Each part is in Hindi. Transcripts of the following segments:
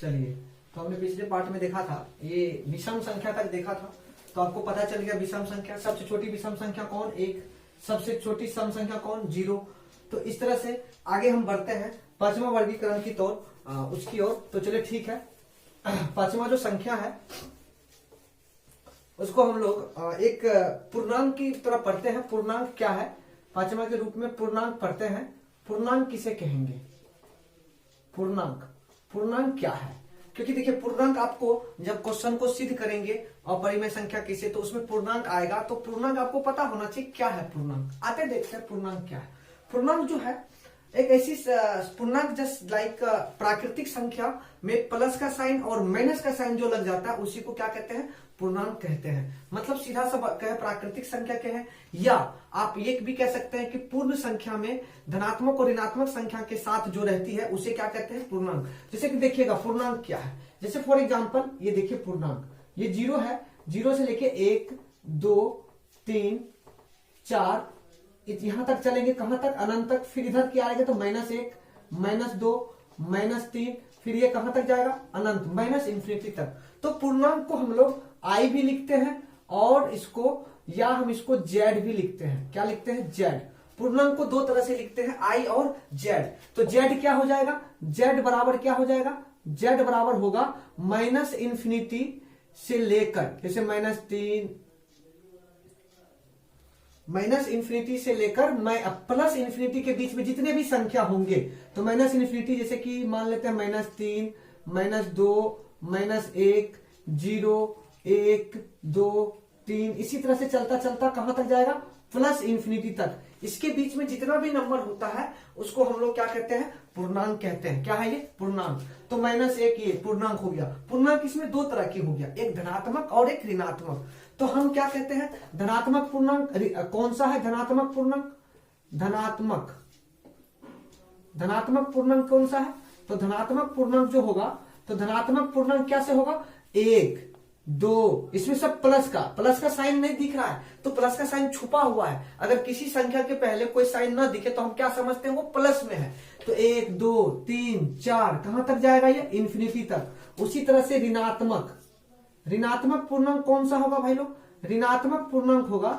चलिए, तो हमने पिछले पार्ट में देखा था, ये विषम संख्या तक देखा था। तो आपको पता चल गया विषम संख्या, सबसे छोटी विषम संख्या कौन, एक, सबसे छोटी सम संख्या कौन, 0। तो इस तरह से आगे हम बढ़ते हैं पांचवा वर्गीकरण की तौर उसकी ओर। तो चलिए ठीक है, पांचवा जो संख्या है उसको हम लोग एक पूर्णांक की तरह पढ़ते हैं। पूर्णांक क्या है, पांचवा के रूप में पूर्णांक पढ़ते हैं। पूर्णांक किसे कहेंगे, पूर्णांक क्या है? क्योंकि देखिए पूर्णांक आपको जब क्वेश्चन को सिद्ध करेंगे अपरिमेय संख्या किसे, तो उसमें पूर्णांक आएगा। तो पूर्णांक आपको पता होना चाहिए क्या है पूर्णांक। आते देखते हैं पूर्णांक क्या है। पूर्णांक जो है एक ऐसी पूर्णांक जस्ट लाइक प्राकृतिक संख्या में प्लस का साइन और माइनस का साइन जो लग जाता है उसी को क्या कहते हैं, पूर्णांक कहते हैं। मतलब सीधा सा कहे प्राकृतिक संख्या के हैं, या आप ये भी कह सकते हैं कि पूर्ण संख्या में धनात्मक और ऋणात्मक संख्या के साथ जो रहती है उसे क्या कहते हैं, पूर्णांक। जैसे कि देखिएगा पूर्णांक क्या है, जैसे फॉर एग्जाम्पल ये देखिए पूर्णांक, ये 0 है, 0 से लेके 1 2 3 4 यहां तक चलेंगे, कहां तक, अनंत तक। फिर इधर क्या आएगा तो -1 -2 -3, फिर ये कहां तक जाएगा, अनंत, माइनस इंफिनिटी तक। तो पूर्णांक को हम लोग आई भी लिखते हैं और इसको, या हम इसको जेड भी लिखते हैं। क्या लिखते हैं, जेड। पूर्णांक को दो तरह से लिखते हैं, आई और जेड। तो जेड क्या हो जाएगा, जेड बराबर क्या हो जाएगा, जेड बराबर होगा माइनस इंफिनिटी से लेकर, जैसे -3 माइनस इंफिनिटी से लेकर प्लस इंफिनिटी के बीच में जितने भी संख्या होंगे, तो माइनस इंफिनिटी जैसे कि मान लेते हैं -3 -2 -1 0 1 2 3, इसी तरह से चलता चलता कहां तक जाएगा, प्लस इंफिनिटी तक। इसके बीच में जितना भी नंबर होता है उसको हम लोग क्या कहते हैं, पूर्णांक कहते हैं। क्या है ये, पूर्णांक। तो -1 ये पूर्णांक हो गया। पूर्णांक इसमें दो तरह की हो गया, एक धनात्मक और एक ऋणात्मक। तो हम क्या कहते हैं, धनात्मक पूर्णांक कौन सा है, धनात्मक पूर्णांक, धनात्मक पूर्णांक कौन सा है, तो धनात्मक पूर्णांक जो होगा, तो धनात्मक पूर्णांक क्या से होगा, 1 2, इसमें सब प्लस का साइन नहीं दिख रहा है, तो प्लस का साइन छुपा हुआ है। अगर किसी संख्या के पहले कोई साइन ना दिखे तो हम क्या समझते हैं, वो प्लस में है। तो 1 2 3 4 कहां तक जाएगा, ये इंफिनिटी तक। उसी तरह से ऋणात्मक पूर्णांक कौन सा होगा भाई लोग, ऋणात्मक पूर्णांक होगा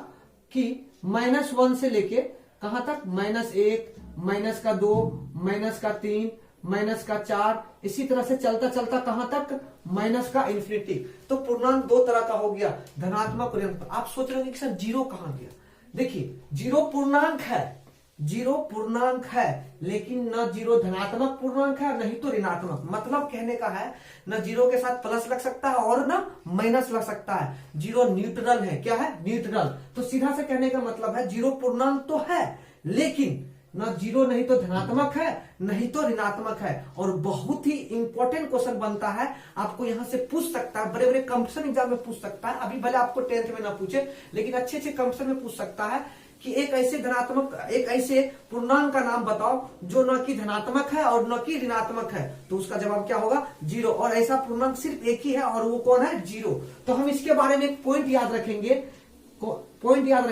कि -1 से लेके कहां तक, -1 -2 -3 -4, इसी तरह से चलता चलता कहां तक, -इंफिनिटी। तो पूर्णांक दो तरह का हो गया, धनात्मक और ऋणात्मक। आप सोच रहे हो कि सर 0 कहां गया, देखिए 0 पूर्णांक है, 0 पूर्णांक है, लेकिन न 0 धनात्मक पूर्णांक है नहीं तो ऋणात्मक। मतलब कहने का है न 0 के साथ प्लस लग सकता है और न माइनस लग सकता है। 0 न्यूट्रल है, क्या है, न्यूट्रल। तो सीधा से कहने का मतलब है 0 पूर्णांक तो है, लेकिन न 0 नहीं तो धनात्मक है नहीं तो ऋणात्मक है। और बहुत ही इंपॉर्टेंट क्वेश्चन बनता है, आपको यहां से पूछ सकता है, बड़े बड़े कंपटीशन एग्जाम में पूछ सकता है। अभी भले आपको 10th में ना पूछे, लेकिन अच्छे अच्छे कंपटीशन में पूछ सकता है कि एक ऐसे पूर्णांक का नाम बताओ जो न कि धनात्मक है और न कि ऋणात्मक है। तो उसका जवाब क्या होगा, 0। और ऐसा पूर्णांक सिर्फ एक ही है और वो कौन है, 0। तो हम इसके बारे में एक पॉइंट याद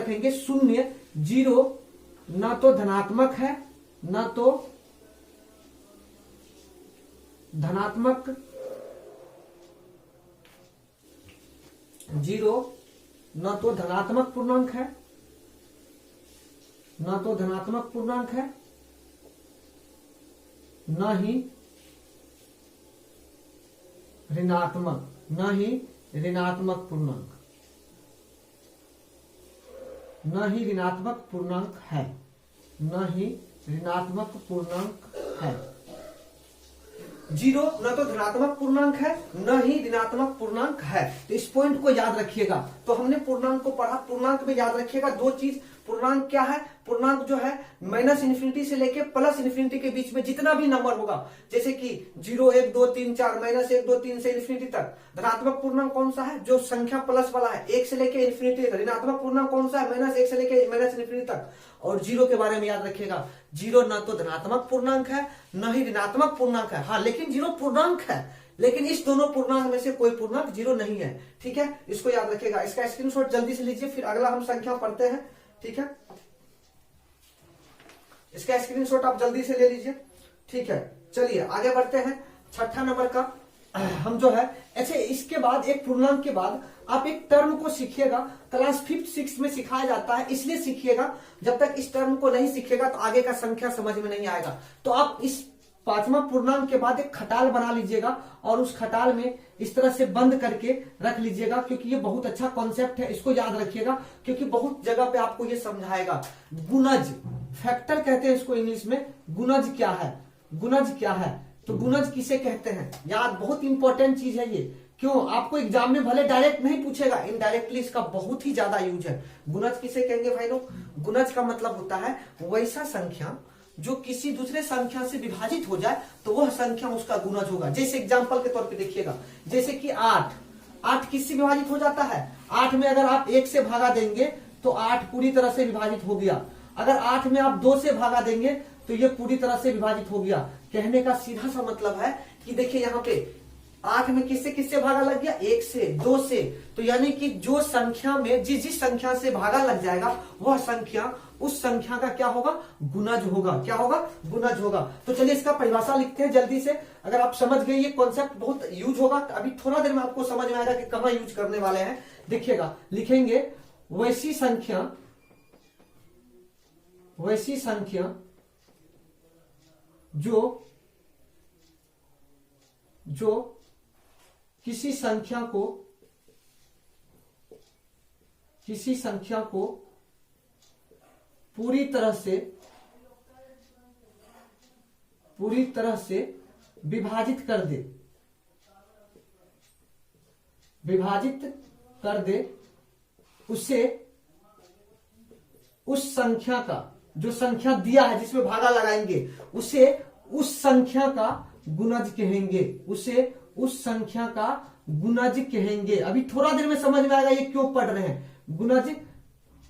रखेंगे, 0 0 न तो धनात्मक है न तो धनात्मक, 0 न तो धनात्मक पूर्णांक है न तो धनात्मक पूर्णांक है, न ही ऋणात्मक पूर्णांक, न ही ऋणात्मक पूर्णांक है, न ही ऋणात्मक पूर्णांक है। 0 न तो धनात्मक पूर्णांक है न ही ऋणात्मक पूर्णांक है। तो इस पॉइंट को याद रखिएगा। तो हमने पूर्णांक को पढ़ा, पूर्णांक में याद रखिएगा दो चीज। पूर्णांक क्या है, पूर्णांक जो है -इंफिनिटी से लेके प्लस इंफिनिटी के बीच में जितना भी नंबर होगा, जैसे कि 0 1 2 3 4 -1 2 3 से इंफिनिटी तक। धनात्मक पूर्णांक कौन सा है, जो संख्या प्लस वाला है, 1 से लेके इंफिनिटी तक। ऋणात्मक पूर्णांक कौन सा है, -1 से लेके -इंफिनिटी तक। और 0 के बारे में याद रखिएगा, 0 न तो धनात्मक पूर्णांक है न ही ऋणात्मक पूर्णांक है। हाँ, लेकिन 0 पूर्णांक है, लेकिन इस दोनों पूर्णांक में से कोई पूर्णांक 0 नहीं है। ठीक है, इसको याद रखिएगा। इसका स्क्रीनशॉट जल्दी से लीजिए, फिर अगला हम संख्या पढ़ते हैं। ठीक है, इसका स्क्रीनशॉट आप जल्दी से ले लीजिए। ठीक है, चलिए आगे बढ़ते हैं। छठा नंबर का हम जो है ऐसे इसके बाद एक पूर्णांक के बाद आप एक टर्म को सीखिएगा। क्लास 5th 6th में सिखाया जाता है, इसलिए सीखिएगा। जब तक इस टर्म को नहीं सीखिएगा तो आगे का संख्या समझ में नहीं आएगा। तो आप इस 5वां पूर्णांक के बाद एक खटाल बना लीजिएगा और उस खटाल में इस तरह से बंद करके रख लीजिएगा, क्योंकि ये बहुत अच्छा कॉन्सेप्ट है, इसको याद रखिएगा क्योंकि बहुत जगह पे आपको ये समझाएगा। गुणज, फैक्टर कहते हैं इसको इंग्लिश में। गुणज क्या है, गुणज क्या है, तो गुणज किसे कहते हैं, याद, बहुत इंपॉर्टेंट चीज है ये। क्यों, आपको एग्जाम में भले डायरेक्ट नहीं पूछेगा, इनडायरेक्टली इसका बहुत ही ज्यादा यूज है। गुणज किसे कहेंगे भाई लोग? गुणज का मतलब होता है वैसा संख्या जो किसी दूसरे संख्या से विभाजित हो जाए तो वह संख्या उसका गुणज होगा। जैसे एग्जांपल के तौर पे देखिएगा, जैसे कि 8 किससे विभाजित हो जाता है? 8 में अगर आप 1 से भागा देंगे तो 8 पूरी तरह से विभाजित हो गया। अगर 8 में आप 2 से भागा देंगे तो ये पूरी तरह से विभाजित हो गया। कहने का सीधा सा मतलब है कि देखिए यहाँ पे 8 में किससे किससे भागा लग गया? 1 से, 2 से। तो यानी कि जो संख्या में जिस संख्या से भागा लग जाएगा वह संख्या उस संख्या का क्या होगा? गुणज होगा। क्या होगा? गुणज होगा। तो चलिए इसका परिभाषा लिखते हैं जल्दी से। अगर आप समझ गए, ये कॉन्सेप्ट बहुत यूज होगा, अभी थोड़ा देर में आपको समझ में आएगा कि कहाँ यूज करने वाले हैं। देखिएगा, लिखेंगे वैसी संख्या जो किसी संख्या को पूरी तरह से विभाजित कर दे, उसे उस संख्या का, जो संख्या दिया है जिसमें भागा लगाएंगे, उसे उस संख्या का गुणज कहेंगे। उसे उस संख्या का गुणज कहेंगे। अभी थोड़ा देर में समझ में आएगा ये क्यों पढ़ रहे हैं। गुणज,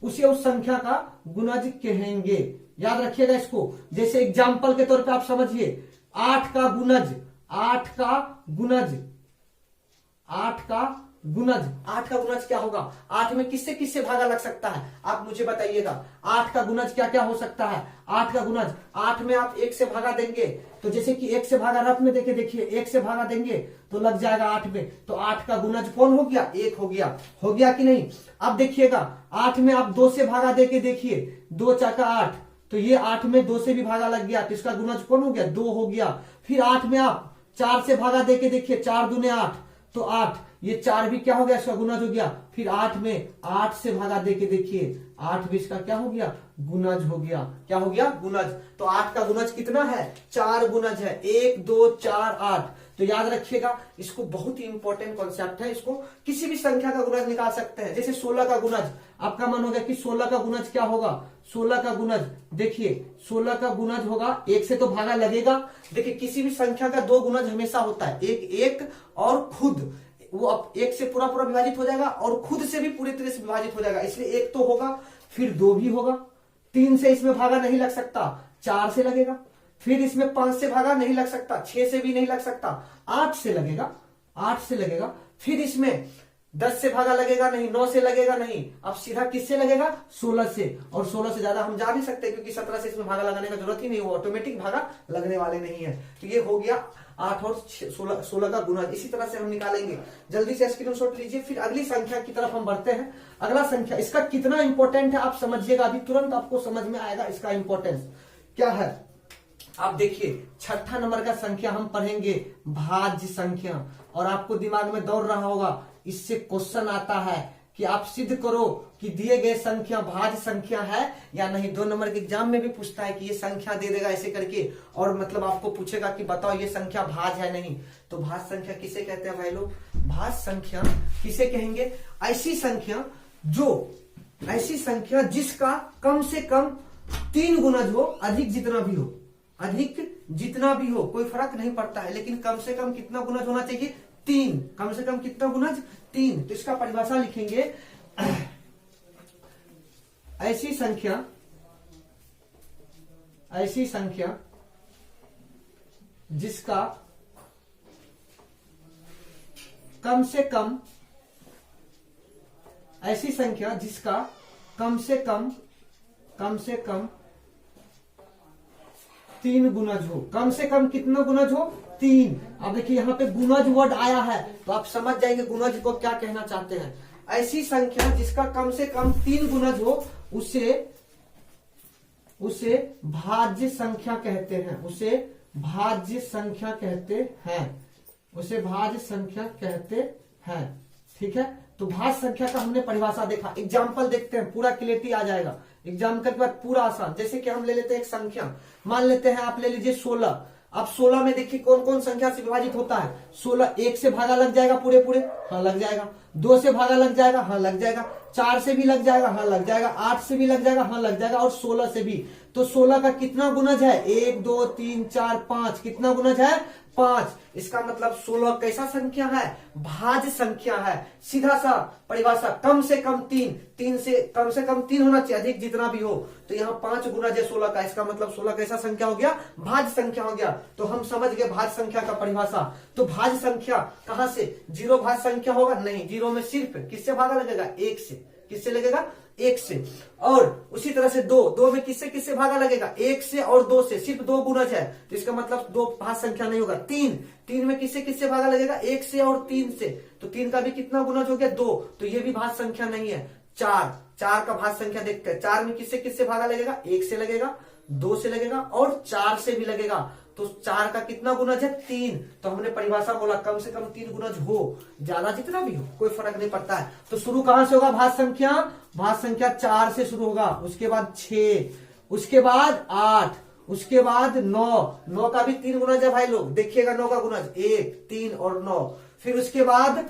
उसे उस संख्या का गुणज कहेंगे। याद रखिएगा इसको। जैसे एग्जाम्पल के तौर पे आप समझिए, 8 का गुणज, 8 का गुणज क्या होगा? 8 में किससे किससे भागा लग सकता है? आप मुझे बताइएगा। 8 का गुणज क्या क्या हो सकता है? 8 का गुणज, 8 में आप 1 से भागा देंगे तो जैसे कि 1 से भागा रफ में देखिए 1 से भागा देंगे तो लग जाएगा 8 में। तो 8 का गुणज कौन हो गया? 1 हो गया। हो गया कि नहीं? अब देखिएगा, 8 में आप 2 से भागा देके देखिए, 2 4 8, तो ये 8 में 2 से भी भागा लग गया तो इसका गुणज कौन हो गया? 2 हो गया। फिर 8 में आप 4 से भागा देके देखिए, 4 दूने 8, तो 8, ये 4 भी क्या हो गया? इसका गुणज हो गया। फिर 8 में 8 से भागा देके देखिए, 8 भी इसका क्या हो गया? गुणज हो गया। क्या हो गया? गुणज। तो 8 का गुणज कितना है? 4 गुणज है। 1 2 4 8। तो याद रखिएगा, इसको बहुत ही इंपॉर्टेंट कॉन्सेप्ट है। इसको किसी भी संख्या का गुणज निकाल सकते हैं। जैसे 16 का गुणज, आपका मन हो गया कि 16 का गुणज क्या होगा? 16 का गुणज देखिए, 16 का गुणज होगा, 1 से तो भागा लगेगा। देखिए किसी भी संख्या का 2 गुणज हमेशा होता है, एक और खुद। वो अब 1 से पूरा विभाजित हो जाएगा और खुद से भी पूरी तरह से विभाजित हो जाएगा, इसलिए 1 तो होगा, फिर 2 भी होगा। 3 से इसमें भागा नहीं लग सकता, 4 से लगेगा। फिर इसमें 5 से भागा नहीं लग सकता, 6 से भी नहीं लग सकता, 8 से लगेगा, 8 से लगेगा। फिर इसमें 10 से भागा लगेगा नहीं, 9 से लगेगा नहीं, अब सीधा किससे लगेगा? 16 से। और 16 से ज्यादा हम जा नहीं सकते क्योंकि 17 से इसमें भागा लगाने का जरूरत ही नहीं, वो ऑटोमेटिक भागा लगने वाले नहीं है। तो ये हो गया 8 और 16 का गुणज। इसी तरह से हम निकालेंगे। जल्दी से स्क्रीनशॉट लीजिए, फिर अगली संख्या की तरफ हम बढ़ते हैं। अगला संख्या, इसका कितना इंपॉर्टेंट है आप समझिएगा, अभी तुरंत आपको समझ में आएगा इसका इंपॉर्टेंस क्या है। आप देखिए, छठा नंबर का संख्या हम पढ़ेंगे भाज्य संख्या। और आपको दिमाग में दौड़ रहा होगा, इससे क्वेश्चन आता है कि आप सिद्ध करो कि दिए गए संख्या भाज्य संख्या है या नहीं। 2 नंबर के एग्जाम में भी पूछता है कि ये संख्या दे देगा ऐसे करके, और मतलब आपको पूछेगा कि बताओ ये संख्या भाज्य है नहीं। तो भाज्य संख्या किसे कहते हैं भाई लोग? भाज्य संख्या किसे कहेंगे? ऐसी संख्या जिसका कम से कम 3 गुणज हो, अधिक जितना भी हो, कोई फर्क नहीं पड़ता है, लेकिन कम से कम कितना गुणज होना चाहिए? 3। कम से कम कितना गुणज? 3। तो इसका परिभाषा लिखेंगे, ऐसी संख्या जिसका कम से कम, ऐसी संख्या जिसका कम से कम 3 गुणज हो। कम से कम कितना गुणज हो? 3। अब देखिए यहाँ पे गुणज वर्ड आया है तो आप समझ जाएंगे गुणज को क्या कहना चाहते हैं। ऐसी संख्या जिसका कम से कम 3 गुणज हो उसे भाज्य संख्या कहते हैं, उसे भाज्य संख्या कहते हैं, उसे भाज्य संख्या कहते हैं। ठीक है, तो भाज्य संख्या का हमने परिभाषा देखा। एग्जाम्पल देखते हैं, पूरा क्लियरिटी आ जाएगा। एग्जाम्पल के बाद पूरा आसान। जैसे कि हम ले लेते हैं एक संख्या, मान लेते हैं आप ले लीजिए 16। अब 16 में देखिए कौन कौन संख्या से विभाजित होता है। 16 1 से भागा लग जाएगा पूरे पूरे, हाँ लग जाएगा। 2 से भागा लग जाएगा, हाँ लग जाएगा। 4 से भी लग जाएगा, हाँ लग जाएगा। 8 से भी लग जाएगा, हाँ लग जाएगा। और 16 से भी। तो 16 का कितना गुणज है? 1 2 3 4 5। कितना गुणज है? 5। इसका मतलब 16 कैसा संख्या है? भाज्य संख्या है। सीधा सा परिभाषा, कम से कम 3 से कम 3 होना चाहिए, अधिक जितना भी हो। तो यहाँ 5 गुणज है 16 का, इसका मतलब 16 कैसा संख्या हो गया? भाज्य संख्या हो गया। तो हम समझ गए भाज्य संख्या का परिभाषा। तो भाज्य संख्या कहां से? 0 भाज्य संख्या होगा? नहीं, 0 में सिर्फ किससे भागा लगेगा? 1 से। किससे लगेगा? 1 से। और उसी तरह से 2 में किससे किससे भागा लगेगा? 1 से और 2 से। सिर्फ 2 गुणज है तो इसका मतलब 2 भाज्य संख्या नहीं होगा। 3 में किससे किससे भागा लगेगा? 1 से और 3 से। तो 3 का भी कितना गुणज हो गया? 2। तो ये भी भाज्य संख्या नहीं है। 4 का भाज्य संख्या देखते हैं। 4 में किससे किससे भागा लगेगा? 1 से लगेगा, 2 से लगेगा और 4 से भी लगेगा। तो 4 का कितना गुणज है? 3। तो हमने परिभाषा बोला कम से कम 3 गुणज हो, ज्यादा जितना भी हो कोई फर्क नहीं पड़ता है। तो शुरू कहां से होगा भाज्य संख्या? भाज्य संख्या 4 से शुरू होगा, उसके बाद 6, उसके बाद 8, उसके बाद 9 का भी 3 गुणज है भाई लोग, देखिएगा 9 का गुणज 1 3 और 9। फिर उसके बाद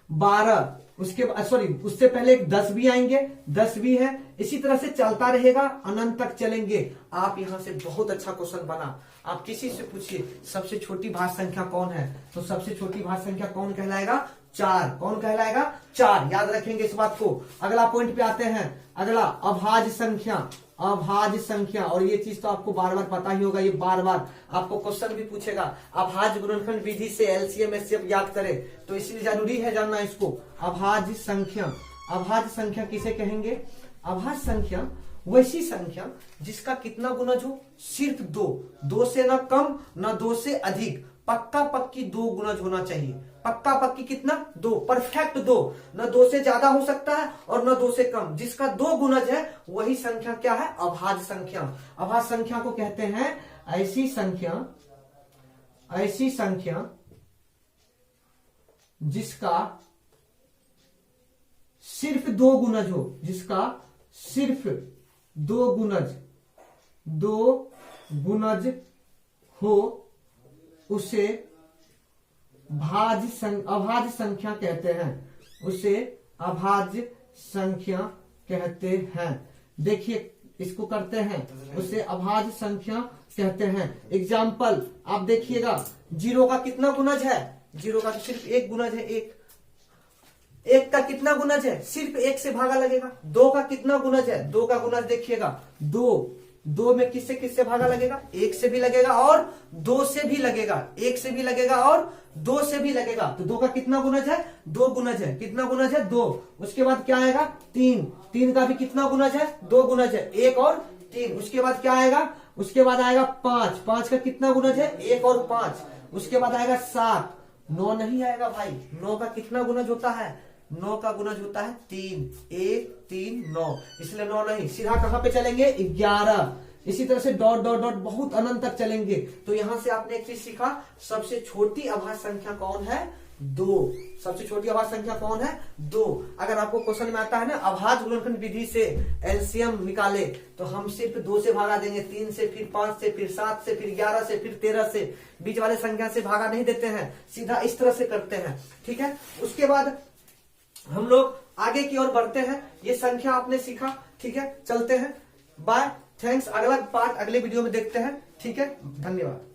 12, उसके सॉरी उससे पहले एक 10 भी आएंगे, 10 भी है। इसी तरह से चलता रहेगा, अनंत तक चलेंगे। आप यहां से बहुत अच्छा क्वेश्चन बना। आप किसी से पूछिए सबसे छोटी भाज्य संख्या कौन है, तो सबसे छोटी भाज्य संख्या कौन कहलाएगा? 4। कौन कहलाएगा? 4। याद रखेंगे इस बात को। अगला पॉइंट पे आते हैं। अगला अभाज्य संख्या, अभाज्य संख्या। और ये चीज तो आपको बार बार पता ही होगा, ये बार बार आपको क्वेश्चन भी पूछेगा। अभाज्य गुणनखंड विधि से एलसीएम एचसीएफ याद करें, तो इसलिए जरूरी है जानना इसको। अभाज्य संख्या, अभाज्य संख्या किसे कहेंगे? अभाज्य संख्या वैसी संख्या जिसका कितना गुणज हो? सिर्फ 2 से ना कम ना 2 से अधिक, पक्का पक्की 2 गुणज होना चाहिए। पक्का पक्की कितना? 2, परफेक्ट 2, न 2 से ज्यादा हो सकता है और न 2 से कम। जिसका 2 गुणज है वही संख्या क्या है? अभाज्य संख्या। अभाज्य संख्या को कहते हैं ऐसी संख्या जिसका सिर्फ 2 गुणज हो, जिसका सिर्फ 2 गुणज हो, उसे अभाज्य संख्या कहते हैं, उसे अभाज्य संख्या कहते हैं। देखिए इसको करते हैं, उसे अभाज्य संख्या कहते हैं। एग्जाम्पल आप देखिएगा, 0 का कितना गुणज है? 0 का तो सिर्फ 1 गुणज है, 1 का कितना गुणज है? सिर्फ 1 से भागा लगेगा। 2 का कितना गुणज है? 2 का गुणज देखिएगा, 2 में किससे किससे भागा लगेगा? 1 से भी लगेगा और 2 से भी लगेगा। 1 से भी लगेगा और 2 से भी लगेगा। तो 2 का कितना गुणज है? 2 गुणज है। कितना गुणज है? 2। उसके बाद क्या आएगा? 3 का भी कितना गुणज है? 2 गुणज है, 1 और 3। उसके बाद क्या आएगा? उसके बाद आएगा 5 का कितना गुणज है? 1 और 5। उसके बाद आएगा 7। 9 नहीं आएगा भाई। 9 का कितना गुणज होता है? 9 का गुणज होता है 3, 1 3 9, इसलिए 9 नहीं। सीधा कहां पे चलेंगे? 11। इसी तरह से डॉट डॉट डॉट बहुत अनंत तक चलेंगे। तो यहां से आपने एक चीज सीखा, सबसे छोटी अभाज्य संख्या कौन है? 2। सबसे छोटी अभाज्य संख्या कौन है? 2। अगर आपको क्वेश्चन में आता है ना अभाज्य गुणनखंड विधि से एलसीएम निकाले, तो हम सिर्फ 2 से भागा देंगे, 3 से, फिर 5 से, फिर 7 से, फिर 11 से, फिर 13 से। बीच वाले संख्या से भागा नहीं देते हैं, सीधा इस तरह से करते हैं। ठीक है, उसके बाद हम लोग आगे की ओर बढ़ते हैं। ये संख्या आपने सीखा, ठीक है, चलते हैं। Bye, thanks. अगला पार्ट अगले वीडियो में देखते हैं। ठीक है, धन्यवाद।